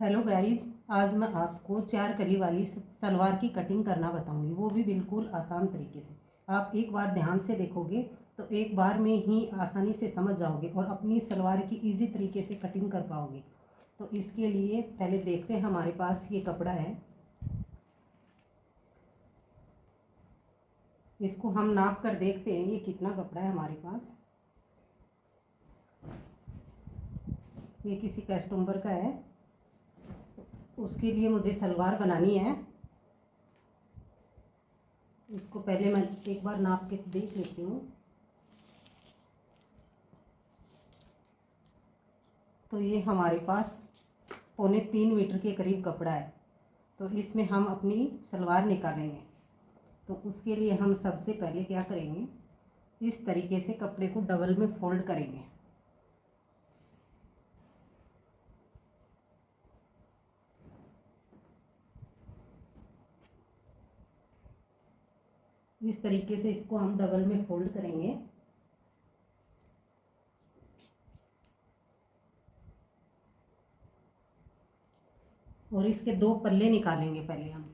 Hello guys, आज मैं आपको 4 कली वाली सलवार की कटिंग करना बताऊंगी, वो भी बिल्कुल आसान तरीके से। आप एक बार ध्यान से देखोगे तो एक बार में ही आसानी से समझ जाओगे और अपनी सलवार की इजी तरीके से कटिंग कर पाओगे। तो इसके लिए पहले देखते हैं, हमारे पास ये कपड़ा है, इसको हम नाप कर देखते हैं ये कितना कपड़ा है हमारे पास। ये किसी कस्टमर का है, उसके लिए मुझे सलवार बनानी है। इसको पहले मैं एक बार नाप के देख लेती हूँ। तो ये हमारे पास 3.25 मीटर के करीब कपड़ा है। तो इसमें हम अपनी सलवार निकालेंगे। तो उसके लिए हम सबसे पहले क्या करेंगे, इस तरीके से कपड़े को डबल में फोल्ड करेंगे। इस तरीके से इसको हम डबल में फोल्ड करेंगे। और इसके 2 पल्ले निकालेंगे। पहले हम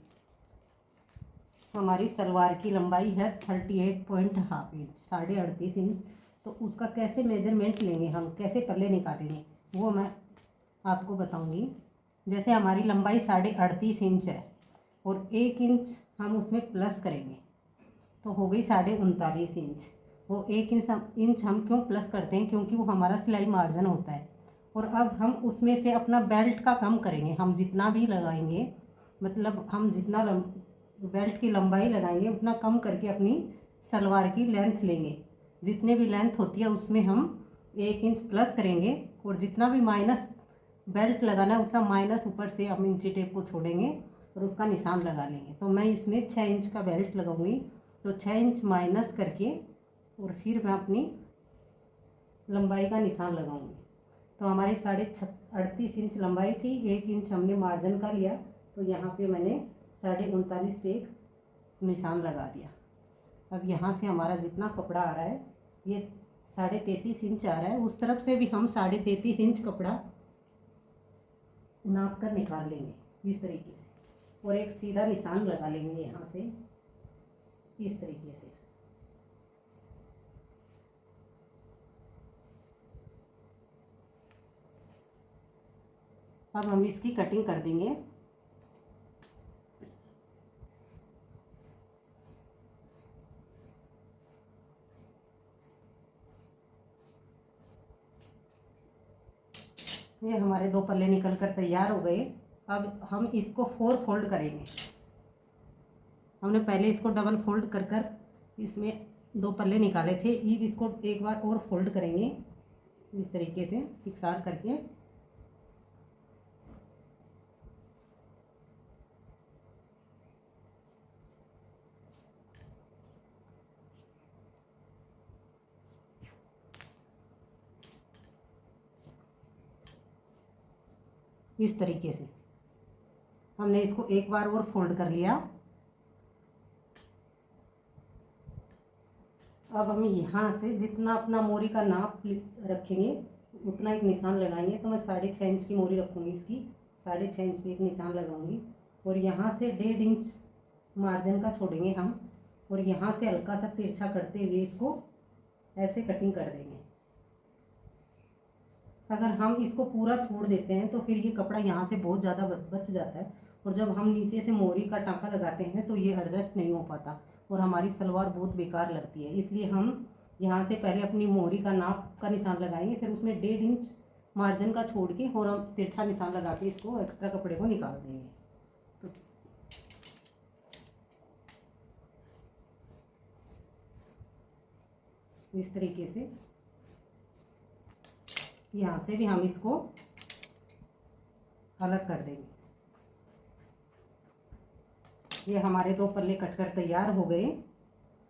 हमारी सलवार की लंबाई है 38.5 इंच, 38.5 इंच। तो उसका कैसे मेजरमेंट लेंगे, हम कैसे पल्ले निकालेंगे, वो मैं आपको बताऊंगी। जैसे हमारी लंबाई 38.5 इंच है और 1 इंच हम उसमें प्लस करेंगे तो हो गई 39.5 इंच। वो 1 इंच हम क्यों प्लस करते हैं, क्योंकि वो हमारा सिलाई मार्जिन होता है। और अब हम उसमें से अपना बेल्ट का कम करेंगे। हम जितना भी लगाएंगे, मतलब हम जितना बेल्ट की लंबाई लगाएंगे उतना कम करके अपनी सलवार की लेंथ लेंगे। जितने भी लेंथ होती है उसमें हम 1 इंच प्लस करेंगे और जितना भी माइनस बेल्ट लगाना है उतना माइनस ऊपर से हम इंची टेप को छोड़ेंगे और उसका निशान लगा लेंगे। तो मैं इसमें 6 इंच का बेल्ट लगाऊंगी। तो 6 इंच माइनस करके और फिर मैं अपनी लंबाई का निशान लगाऊंगी। तो हमारी 38.5 इंच लंबाई थी, 1 इंच हमने मार्जिन का लिया, तो यहाँ पे मैंने 39.5 पे एक निशान लगा दिया। अब यहाँ से हमारा जितना कपड़ा आ रहा है ये 33.5 इंच आ रहा है। उस तरफ से भी हम 33.5 इंच कपड़ा नाप कर निकाल लेंगे इस तरीके से, और एक सीधा निशान लगा लेंगे यहाँ से इस तरीके से। अब हम इसकी कटिंग कर देंगे। ये हमारे 2 पल्ले निकल कर तैयार हो गए। अब हम इसको 4 फोल्ड करेंगे। हमने पहले इसको डबल फोल्ड कर कर इसमें 2 पल्ले निकाले थे, अब इसको एक बार और फोल्ड करेंगे इस तरीके से इकसार करके। इस तरीके से हमने इसको एक बार और फोल्ड कर लिया। अब हम यहाँ से जितना अपना मोरी का नाप रखेंगे उतना एक निशान लगाएंगे। तो मैं 6.5 इंच की मोरी रखूँगी, इसकी 6.5 इंच पे एक निशान लगाऊंगी और यहाँ से 1.5 इंच मार्जिन का छोड़ेंगे हम, और यहाँ से हल्का सा तिरछा करते हुए इसको ऐसे कटिंग कर देंगे। अगर हम इसको पूरा छोड़ देते हैं तो फिर ये कपड़ा यहाँ से बहुत ज़्यादा बच जाता है, और जब हम नीचे से मोरी का टाँका लगाते हैं तो ये एडजस्ट नहीं हो पाता और हमारी सलवार बहुत बेकार लगती है। इसलिए हम यहाँ से पहले अपनी मोरी का नाप का निशान लगाएंगे, फिर उसमें 1.5 इंच मार्जिन का छोड़ के और हम तिरछा निशान लगा के इसको एक्स्ट्रा कपड़े को निकाल देंगे। तो इस तरीके से यहाँ से भी हम इसको अलग कर देंगे। ये हमारे 2 पल्ले कटकर तैयार हो गए।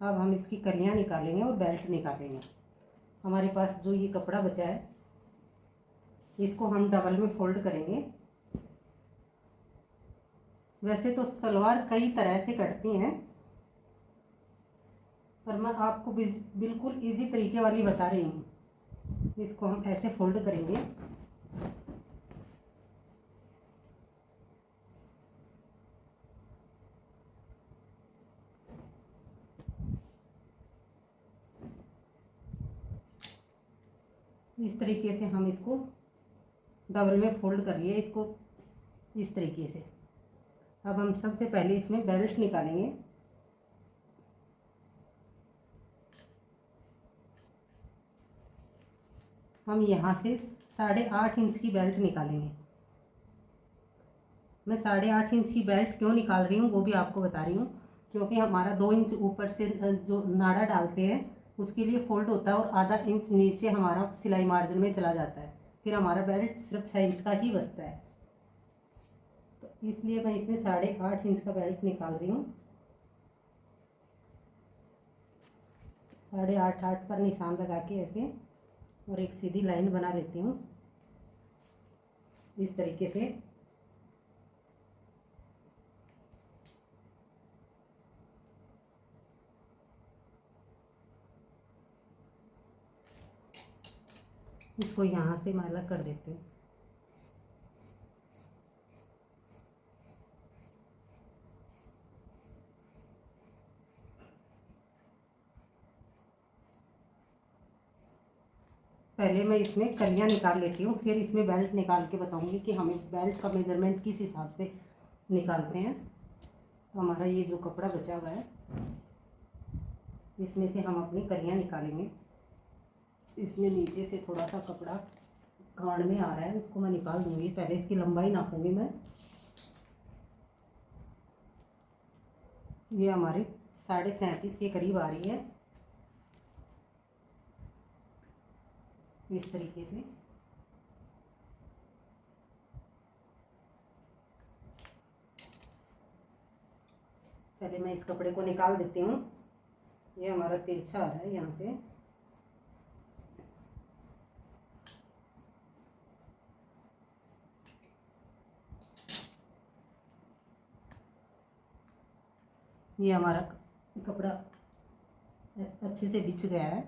अब हम इसकी कलियाँ निकालेंगे और बेल्ट निकालेंगे। हमारे पास जो ये कपड़ा बचा है इसको हम डबल में फोल्ड करेंगे। वैसे तो सलवार कई तरह से कटती हैं, पर मैं आपको बिल्कुल इजी तरीके वाली बता रही हूँ। इसको हम ऐसे फोल्ड करेंगे इस तरीके से हम इसको डबल में फोल्ड कर लिए इसको इस तरीके से। अब हम सबसे पहले इसमें बेल्ट निकालेंगे। हम यहाँ से 8.5 इंच की बेल्ट निकालेंगे। मैं 8.5 इंच की बेल्ट क्यों निकाल रही हूँ वो भी आपको बता रही हूँ, क्योंकि हमारा 2 इंच ऊपर से जो नाड़ा डालते हैं उसके लिए फोल्ड होता है और आधा इंच नीचे हमारा सिलाई मार्जिन में चला जाता है, फिर हमारा बेल्ट सिर्फ 6 इंच का ही बचता है। तो इसलिए मैं इसमें 8.5 इंच का बेल्ट निकाल रही हूँ। 8.5 पर निशान लगा के ऐसे और एक सीधी लाइन बना लेती हूँ इस तरीके से। इसको यहाँ से मैं अलग कर देती हूँ। पहले मैं इसमें कलियाँ निकाल लेती हूँ, फिर इसमें बेल्ट निकाल के बताऊँगी कि हमें बेल्ट का मेज़रमेंट किस हिसाब से निकालते हैं। तो हमारा ये जो कपड़ा बचा हुआ है इसमें से हम अपनी कलियाँ निकालेंगे। इसमें नीचे से थोड़ा सा कपड़ा गांड में आ रहा है, उसको मैं निकाल दूँगी। पहले इसकी लंबाई नापूंगी मैं। ये हमारे 37.5 के करीब आ रही है इस तरीके से। पहले मैं इस कपड़े को निकाल देती हूँ। ये हमारा तिरछा आ रहा है यहाँ से। ये हमारा कपड़ा अच्छे से बिछ गया है।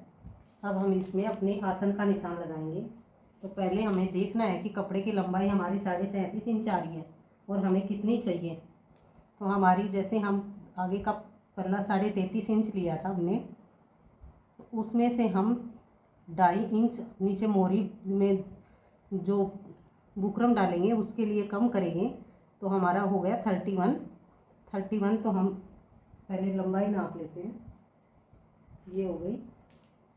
अब हम इसमें अपने आसन का निशान लगाएंगे। तो पहले हमें देखना है कि कपड़े की लंबाई हमारी 37.5 इंच आ रही है और हमें कितनी चाहिए। तो हमारी जैसे हम आगे का पल्ला 33.5 इंच लिया था हमने, तो उसमें से हम 2.5 इंच नीचे मोरी में जो बुकरम डालेंगे उसके लिए कम करेंगे, तो हमारा हो गया 31। तो हम पहले लंबाई नाप लेते हैं। ये हो गई।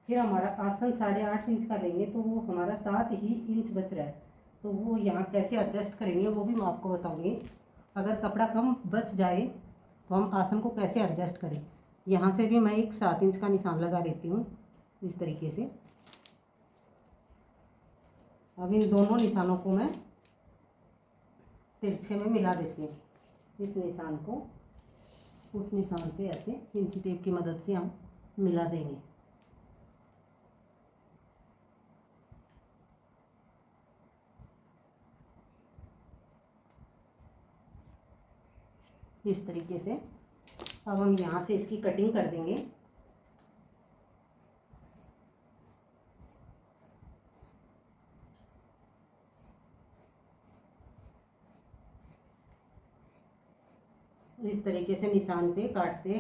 फिर हमारा आसन 8.5 इंच का लेंगे, तो वो हमारा 7 ही इंच बच रहा है। तो वो यहाँ कैसे एडजस्ट करेंगे वो भी मैं आपको बताऊँगी। अगर कपड़ा कम बच जाए तो हम आसन को कैसे एडजस्ट करें। यहाँ से भी मैं एक 7 इंच का निशान लगा देती हूँ इस तरीके से। अब इन दोनों निशानों को मैं तिरछे में मिला देती हूँ। इस निशान को उस निशान से ऐसे इंची टेप की मदद से हम मिला देंगे। इस तरीके से। अब हम यहाँ से इसकी कटिंग कर देंगे। इस तरीके से निशान पे काटते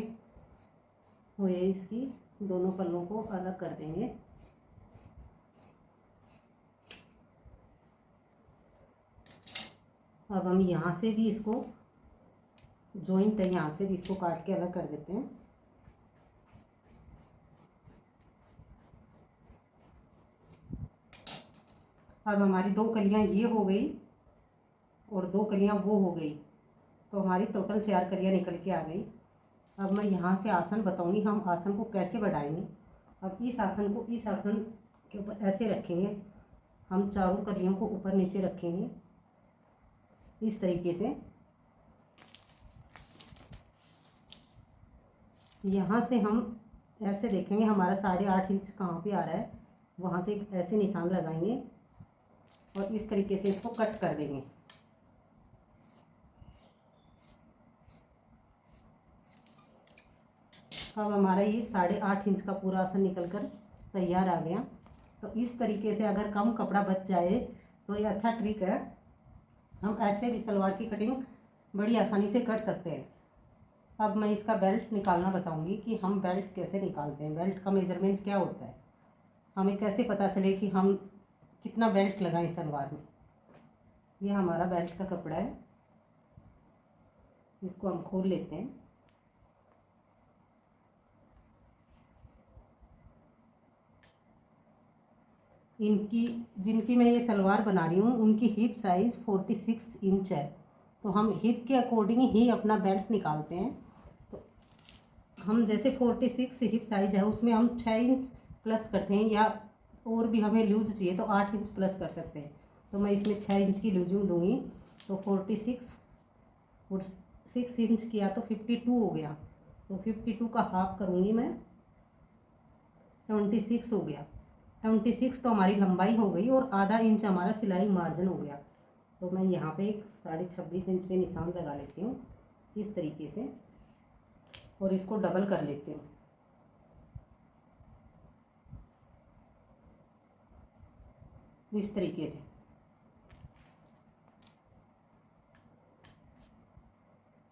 हुए इसकी दोनों पल्लों को अलग कर देंगे। अब हम यहाँ से भी इसको जॉइंट है, यहाँ से भी इसको काट के अलग कर देते हैं। अब हमारी 2 कलियाँ ये हो गई और 2 कलियाँ वो हो गई, तो हमारी टोटल 4 कलियाँ निकल के आ गई। अब मैं यहाँ से आसन बताऊँगी, हम आसन को कैसे बढ़ाएंगे। अब इस आसन को इस आसन के ऊपर ऐसे रखेंगे। हम चारों कलियों को ऊपर नीचे रखेंगे इस तरीके से। यहाँ से हम ऐसे देखेंगे हमारा 8.5 इंच कहाँ पे आ रहा है, वहाँ से ऐसे निशान लगाएंगे और इस तरीके से इसको कट कर देंगे। अब हमारा ये 8.5 इंच का पूरा आसन निकल कर तैयार आ गया। तो इस तरीके से अगर कम कपड़ा बच जाए तो ये अच्छा ट्रिक है। हम ऐसे भी सलवार की कटिंग बड़ी आसानी से कर सकते हैं। अब मैं इसका बेल्ट निकालना बताऊंगी कि हम बेल्ट कैसे निकालते हैं, बेल्ट का मेज़रमेंट क्या होता है, हमें कैसे पता चले कि हम कितना बेल्ट लगाएं सलवार में। ये हमारा बेल्ट का कपड़ा है, इसको हम खोल लेते हैं। इनकी जिनकी मैं ये सलवार बना रही हूँ उनकी हिप साइज़ 46 इंच है, तो हम हिप के अकॉर्डिंग ही अपना बेल्ट निकालते हैं। तो हम जैसे 46 हिप साइज है उसमें हम 6 इंच प्लस करते हैं, या और भी हमें लूज चाहिए तो 8 इंच प्लस कर सकते हैं। तो मैं इसमें 6 इंच की लूजिंग दूंगी, तो 46 और 6 इंच किया तो 52 हो गया। तो 52 का हाफ करूँगी मैं, 26 हो गया। 26 तो हमारी लंबाई हो गई और आधा इंच हमारा सिलाई मार्जिन हो गया। तो मैं यहाँ पे एक 26.5 इंच के निशान लगा लेती हूँ इस तरीके से, और इसको डबल कर लेती हूँ। इस तरीके से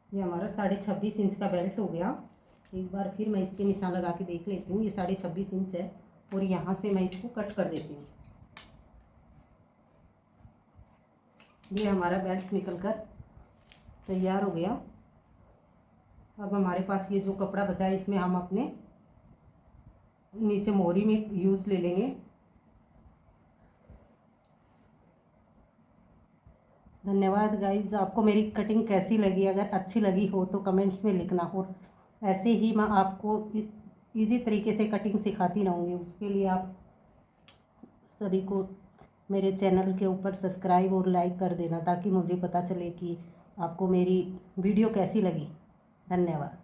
ये हमारा 26.5 इंच का बेल्ट हो गया। एक बार फिर मैं इसके निशान लगा के देख लेती हूँ। ये 26.5 इंच है और यहाँ से मैं इसको कट कर देती हूँ। ये हमारा बेल्ट निकलकर तैयार हो गया। अब हमारे पास ये जो कपड़ा बचा है इसमें हम अपने नीचे मोहरी में यूज ले लेंगे। धन्यवाद गाइज, आपको मेरी कटिंग कैसी लगी? अगर अच्छी लगी हो तो कमेंट्स में लिखना, और ऐसे ही मैं आपको इस इजी तरीके से कटिंग सिखाती रहूँगी। उसके लिए आप सभी को मेरे चैनल के ऊपर सब्सक्राइब और लाइक कर देना, ताकि मुझे पता चले कि आपको मेरी वीडियो कैसी लगी। धन्यवाद।